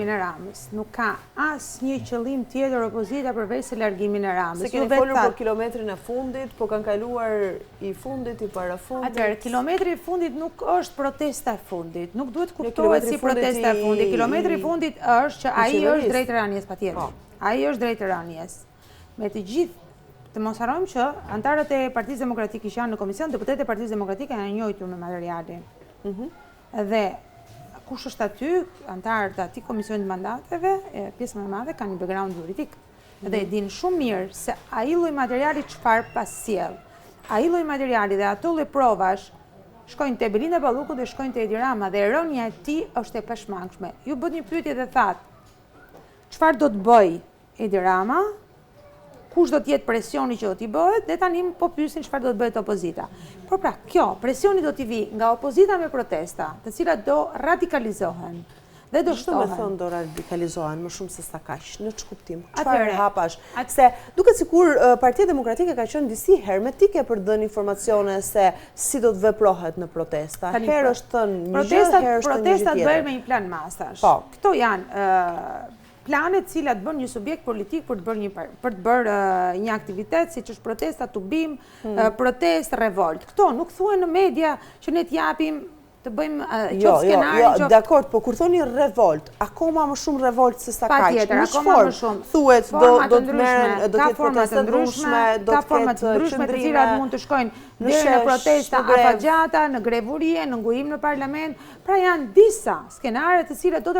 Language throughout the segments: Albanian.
e Ramës. Nuk ka asnjë qëllim tjetër opozita përveç se largimin e Ramës. Se keni folur për kilometrin e fundit, po kanë kaluar i fundit, i parafundit. Atëherë, kilometri i fundit nuk është protesta e fundit. Nuk duhet kuptohet si protesta e fundit. Kilometri i fundit është që ai është drejt rënies patjetër. Ai është drejt rënies. Me të gjithë të mos harrojmë që antarët e Partisë Demokratike që janë në komision, deputetët e Partisë Demokratike janë njohur me materialin. Dhe kush është aty, antarët e atij komisionit mandateve, pjesë më e madhe kanë një background juridik. Dhe e dinë shumë mirë se ai lloj materiali çfarë pasjell. Ai lloj materiali dhe ato lloj provash shkojnë te Belinda Ballukut dhe shkojnë te Edi Rama dhe rënia e tij është e pashmangshme. Ju bët një pyetje dhe thatë, çfarë do të bëj Edi Rama? Kush do të jetë presioni që do t'i bëhet, dhe tani po pyesin çfarë do të bëhet opozita. Por pra, presioni do t'i vi nga opozita me protesta, të cilat do radikalizohen. Dhe do shtohen. Me thënë do radikalizohen më shumë se sa kaq, në ç'kuptim? Çfarë hapash? Se duket sikur Partia Demokratike ka qenë disi hermetike për të dhënë informacione se si do të veprohet në protesta. Herë është thënë një gjë, herë është thënë një gjë tjetër. Protestat bëhen me një plan masash. Këto janë planet cilat bën një subjekt politik për të bërë një aktivitet siç është protesta, tubim, protestë, revolt. Këto nuk thuhen në media që ne t'japim të bëjmë qoftë skenari. Jo, dakord, po kur thoni revolt, akoma më shumë revolt se sa kaq. Patjetër, akoma më shumë. Thuhet do të merren, do të ketë protesta ndryshme, do të ketë ndryshme të cilat mund të shkojnë deri në protesta afagjata, në grevurie, në ngujim në parlament. Pra janë disa skenare të cilat do të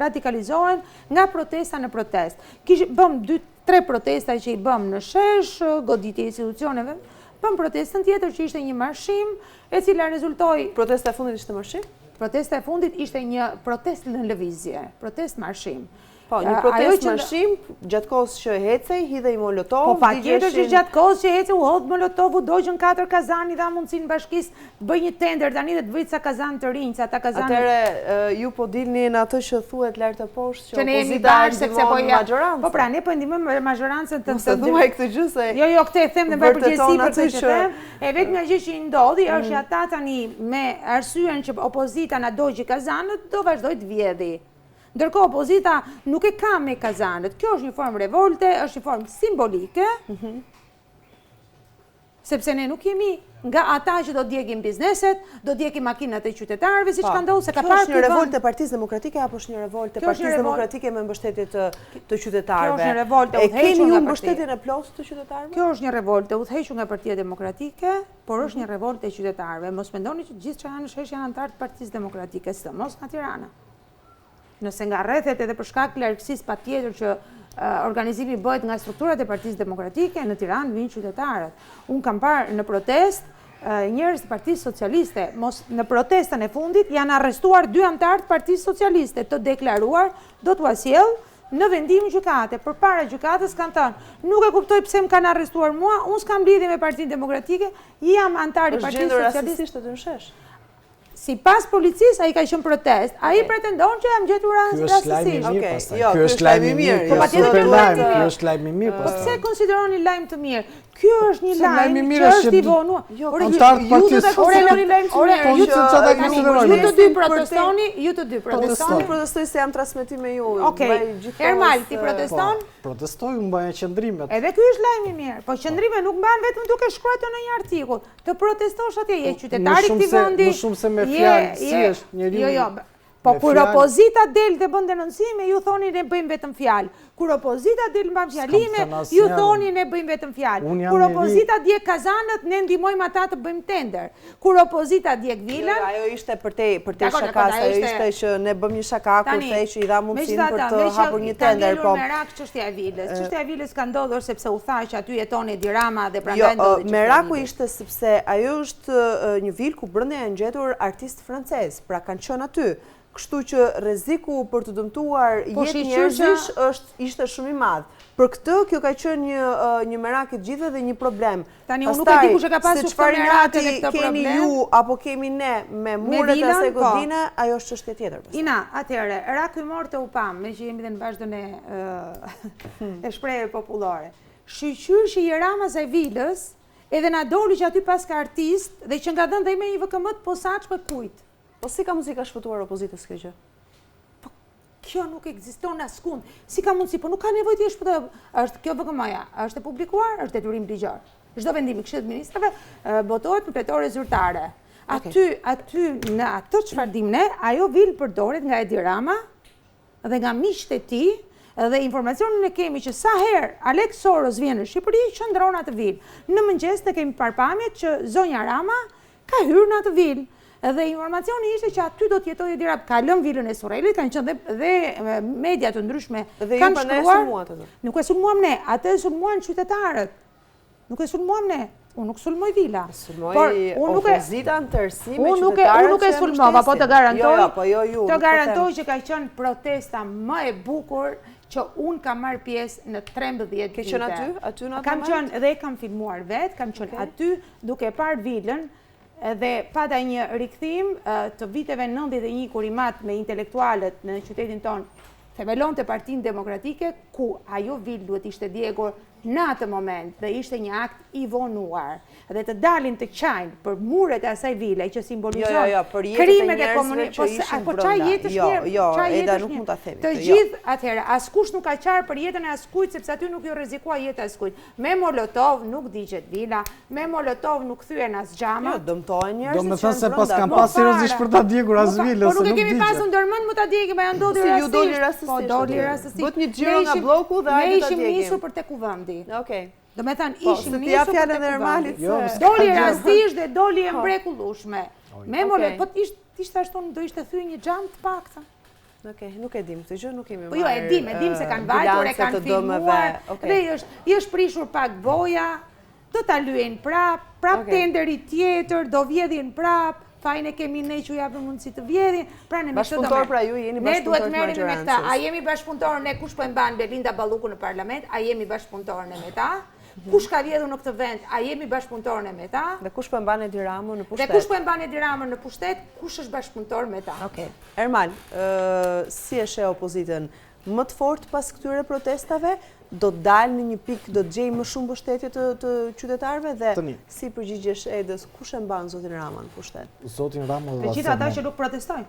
radikalizohen nga protesta në protestë. Bëm 2-3 protesta që i bëm në shesh, goditje institucioneve. Bëm protestën tjetër që ishte një marshim, e cila rezultoi... Protesta e fundit ishte marshim? Protesta e fundit ishte një protest në lëvizje, protest marshim. Po, një protest marshim, gjatë kohës që hecej, hidhej molotov... Po, patjetër që gjatë kohës që hecej, u hodh molotovu, dogjën 4 kazani, dha mundësinë bashkisë të bëj një tender, tani dhe të bëjë ca kazan të rinj, ca ta kazani... Atëre, ju po dilni në atë që thuhet lart e poshtë, që opozita ndihmon majorancën. Po pra, ne po ndihmojmë majorancën të... Mos e thuaj këtë gjë se... Jo, këtë e them në përgjithësi për këtë që them. E vetmja gjë që i ndodhi është ata tani me arsyen që opozita na dogji kazanët, do vazhdoj të vjedhi. Ndërkohë opozita nuk e ka me kazanët. Kjo është një formë revolte, është një formë simbolike, sepse ne nuk jemi nga ata që do djegim bizneset, do djegim makinat e qytetarëve, siç ka ndodhur se ka parë. Kjo është një revolte e Partisë Demokratike apo është një revolte e Partisë Demokratike me mbështetje të qytetarëve? Kjo është një revolte e keni ju mbështetjen e plotë të qytetarëve? Kjo është një revolte udhëhequr nga Partia Demokratike, por është një revolte e qytetarëve. Mos mendoni që gjithë çka janë në shesh janë antarë të Partisë Demokratike, sidomos nga Tirana. Nëse nga rrethet edhe për shkak të largësisë patjetër që organizimi bëhet nga strukturat e Partisë Demokratike, në Tiranë vinë qytetarët. Unë kam parë në protestë njerëz të Partisë Socialiste, në protestën e fundit janë arrestuar 2 antarë të Partisë Socialiste, të deklaruar do t'u sjell në vendim gjykate. Përpara gjykatës kanë thënë, nuk e kuptoj pse më kanë arrestuar mua, unë s'kam lidhje me Partinë Demokratike, jam antar i Partisë Socialiste. Është gjendur rastisht në shesh. Si pas policisë, a i ka qenë protest. A i pretendon që jam gjetur rastësisht. Kjo është lajmi i mirë. Kjo është lajmi i mirë. Po pse konsideroni lajm të mirë? Kjo është një lajm që është i vonuar. Ju të dy protestoni. Protestoj se jam transmetim me ju. Ermal, ti proteston? Protestoj, unë bëjë qëndrimet. Edhe ky është lajm i mirë. Po qëndrimet nuk mban vetëm duke shkruar në një artikull. Të protestosh atje, je qytetari i këtij vendi. Më shumë se me fjalë, si është njeriu. Jo. Po kur opozita del dhe bën denoncime, ju thoni ne bëjmë vetëm fjalë. Kur opozita del mban fjalime, ju thoni ne bëjmë vetëm fjalë. Kur opozita djeg kazanët, ne ndihmojmë ata të bëjmë tender. Kur opozita djeg vilën, ajo ishte për te shakas, ajo ishte që ne bëm një shaka kur thej që i dha mundësinë për të hapur një tender, po. Merak çështja e vilës. Çështja e vilës ka ndodhur sepse u tha që aty jeton Edi Rama dhe prandaj ndodhi. Jo, meraku ishte sepse ajo është një vilë ku brenda janë gjetur artistë francezë, pra kanë qenë aty. Kështu që rreziku për të dëmtuar jetë njerëzish ishte shumë i madh. Për këtë kjo ka qenë një merak i gjithëve dhe një problem. Tani unë nuk e di kush e ka pasur këtë merak edhe këtë problem. Kemi ju apo kemi ne me muret e asaj godine, ajo është çështje tjetër. Ina, atëherë, raku i morte u pam, me që jemi dhe në vazhdon e shprehjeve popullore. Shqyrshi i Ramaz ai vilës, edhe na doli që aty pas ka artist dhe që nga dhënë dhe me një VKM të posaçme kujt. Po si ka muzika shpëtuar opozitës kjo gjë? Kjo nuk ekziston askund. Si ka mundësi, po nuk ka nevojë të jesh për të... Është kjo VKM-ja, është e publikuar, është detyrim ligjor. Çdo vendim i Këshillit të Ministrave votohet me pletorë zyrtare. Aty në atë çfarë dim ne, ajo vil përdoret nga Edi Rama dhe nga miqtë e tij, dhe informacionin e kemi që sa herë Alex Soros vjen në Shqipëri, qëndron atë vil. Në mëngjes ne kemi parpamjet që zonja Rama ka hyrë në atë vil. Dhe informacioni ishte që aty do të jetojë Edi Rama. Ka lënë vilën e Surrelit, kanë qenë dhe media të ndryshme kanë shkruar. Nuk e sulmuam ne, atë e sulmuan qytetarët. Nuk e sulmuam ne. Unë nuk sulmoj vila. Sulmoj opozita në tërësi me qytetarët. Unë nuk e sulmova, po të garantoj. Të garantoj që ka qenë protesta më e bukur që unë kam marrë pjesë në 13 vite. Ke qenë aty në atë moment? Kam qenë dhe kam filmuar vetë, kam qenë aty duke parë vilën dhe pata një rikthim të viteve 91 kur i mat me intelektualët në qytetin tonë themelon të Partinë Demokratike, ku ajo vilë duhet ishte djegur në atë moment dhe ishte një akt i vonuar dhe të dalin të qajnë për muret e asaj vile që simbolizon krimet e komunizmit. që ishin brenda. Eda nuk mund ta themi. Të gjithë atëherë, askush nuk ka qarë për jetën e askujt, sepse aty nuk ju rrezikua jeta e askujt. Me Molotov nuk digjet vila, me Molotov nuk thyen as xhama. Dëmtohen njerëzit. Do me thënë se pas kam pas seriozisht për ta djegur as vilës. Po nuk e kemi pasur ndërmend më ta djegim, ajo ndodhi rastisht. Po doli rastisht. Bët një xhiro nga bloku dhe ajde ta djegim. Ne ishim nisur për tek Kuvendi. Okej. Do me thënë, ishim nisur për të Ermalit. Doli rastisht dhe doli e mrekullueshme. Me Molotov, po ishte ashtu, do ishte thyer një xham të paktën. Okej, nuk e dim, këtë gjë nuk kemi marrë. Po jo, e dim se kanë vajtur, e kanë filmuar, dhe i është prishur pak boja, do ta lyejnë prap tenderi tjetër, do vjedhin prap, fajin e kemi ne që japim mundësi të vjedhin, pra ne bashkëpunëtor pra ju jeni ne duhet bashkëpunëtor merremi me këta. A jemi bashkëpunëtor ne, kush po e mban Belinda Balluku në parlament, a jemi bashkëpunëtor ne me ta? Kush ka vjedhur në këtë vend, a jemi bashkëpunëtor ne me ta? Dhe kush po e mban Edi Ramën në pushtet? Dhe kush po e mban Edi Ramën në pushtet, kush është bashkëpunëtor me ta? Okej. Ermal, si e sheh opozitën më të fortë pas këtyre protestave? Do të dalë në një pikë, do të gjejë më shumë mbështetje të qytetarëve dhe si përgjigjesh Edës, kush e mban zotin Rama në pushtet? Zotin Rama dhe gjithë ata që nuk protestojnë,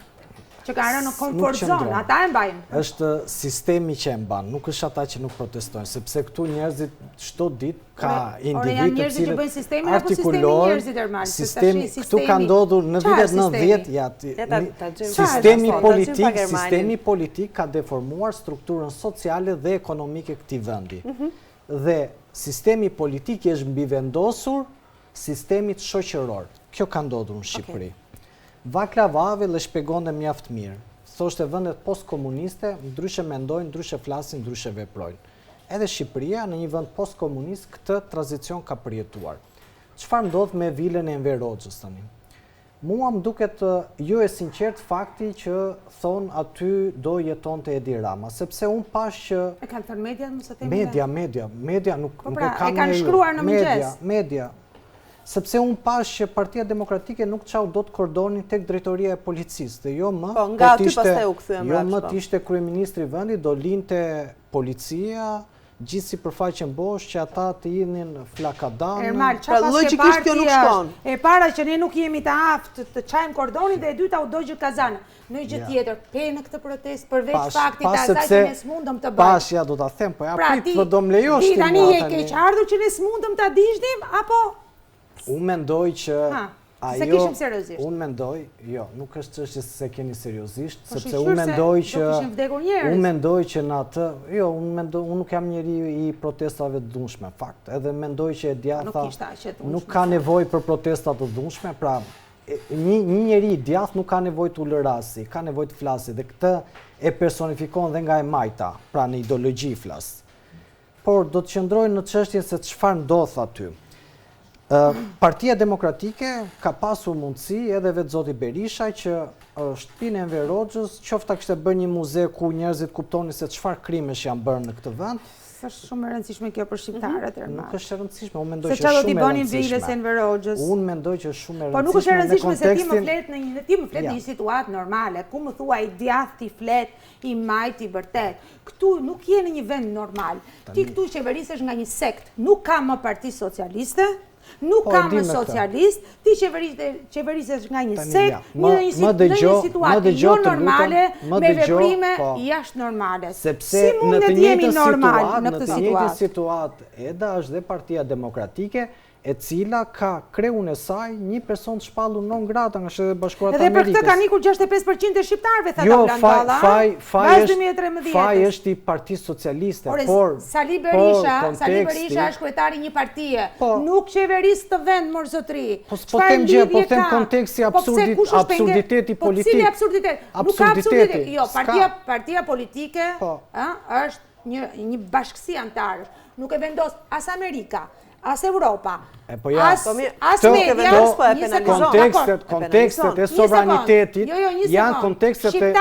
që kanë rënë në komfort zone, ata e mbajnë. Është sistemi që e mban, nuk është ata që nuk protestojnë, sepse këtu njerëzit çdo ditë ka individ të cilët artikulohen sistemi. Këtu ka ndodhur në vitet 90, sistemi politik ka deformuar strukturën sociale dhe ekonomike këtij vendi. Dhe sistemi politik është mbivendosur sistemit shoqëror. Kjo ka ndodhur në Shqipëri. Vaclav Havel e shpjegonte mjaft mirë. Thoshte vendet postkomuniste ndryshe mendojnë, ndryshe flasin, ndryshe veprojnë. Edhe Shqipëria në një vend postkomunist këtë tranzicion ka përjetuar. Çfarë ndodh me vilën e Enver Hoxhës tani? Mua më duket jo e sinqert fakti që thon aty do jetonte Edi Rama, sepse un pash që e kanë thënë media, mos e themi. Media nuk e kanë shkruar në mëngjes. Media. Sepse unë pash që Partia Demokratike nuk qau do të kordonin tek drejtoria e policisë, dhe jo më të ishte kryeministri vendi, do linte policia, gjithë si përfaqen bosh që ata të jinin flakadanë. Ermal, pra logikisht kjo nuk shkon. E para që ne nuk jemi të aftë të qajmë kordonin dhe e dyta u dojgjë kazanë. Në gjë tjetër, pe në këtë protest përveç faktit të asaj që ne s'mundëm të bëjmë. Pashja do t'a them, po ja prit vë do m'lejosh ti. Tani je keq ardhur që ne s'mundëm t'a dishtim, apo... Unë mendoj që se kishim seriozisht. Unë mendoj, jo, nuk është çështje se keni seriozisht, sepse unë mendoj që në atë, jo, unë nuk jam njeri i protestave të dhunshme, fakt, edhe mendoj që e djatha nuk ka nevojë për protestat të dhunshme, pra një njeri i djath nuk ka nevojë të ulërasi, ka nevojë të flasi, dhe këtë e personifikon dhe nga e majta, pra në ideologji flas. Por do të qëndrojnë në çështjen se çfarë ndodh aty. Partia Demokratike ka pasur mundësi edhe vetë zoti Berisha që shtëpinë e Enver Hoxhës qofta kishte bërë një muze ku njerëzit kuptonin se çfarë krimesh janë bërë në këtë vend. Është shumë e rëndësishme kjo për shqiptarët. Nuk është e rëndësishme, unë mendoj që është shumë e rëndësishme. Unë mendoj që është shumë e rëndësishme. Po nuk është e rëndësishme se ti më flet në një situatë normale, ku më thua i djath, ti flet, i majt, i vërtet. Këtu nuk je në një vend normal. Ti këtu qeverisesh nga një sekt, nuk ka më Parti Socialiste. Nuk ka më socialist, ti qeverisesh nga një sekt, në një situatë jo normale, me veprime jashtë normale. Sepse në të njëjtën situatë EDA është dhe Partia Demokratike, e cila ka kreun e saj një person të shpallur non grata nga Shtetet Bashkuara të Amerikës. Edhe për këtë ka nikur 65% e shqiptarëve, tha Blandalla. Faj është i Partisë Socialiste, por Sali Berisha është kryetari një partie, nuk qeveris të vend, mor zotri. Po them gjë, po them konteksti absurditeti politik. Po cili absurditet? Nuk ka absurditet. Jo, partia politike është një bashkësi antarësh. Nuk e vendos as Amerika, as Europa, as media, kontekstet e sovranitetit janë kontekstet e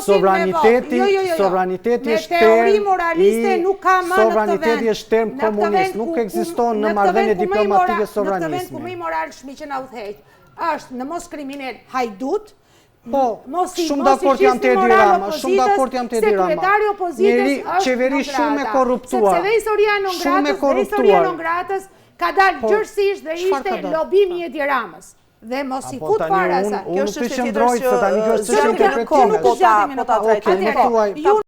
sovraniteti është teori moraliste nuk ka më në këtë vend. Sovraniteti është term komunist, nuk ekziston në marrëdhënie diplomatike sovranismi. Në këtë vend ku më i moral shmiqen udhëheq është në mos kriminal hajdut. Po, shumë dakord jam te Edi Rama, shumë dakord jam te Edi Rama. Sekretari i opozitës qeveri shumë e korruptuar. Sepse dhe historia non gratës ka dalë gjërësisht dhe ishte lobimi i Edi Ramës. Dhe mos i fut fare asaj. Kjo është çështje tjetër që zgjidhemi në kohë, po ta trajtojmë.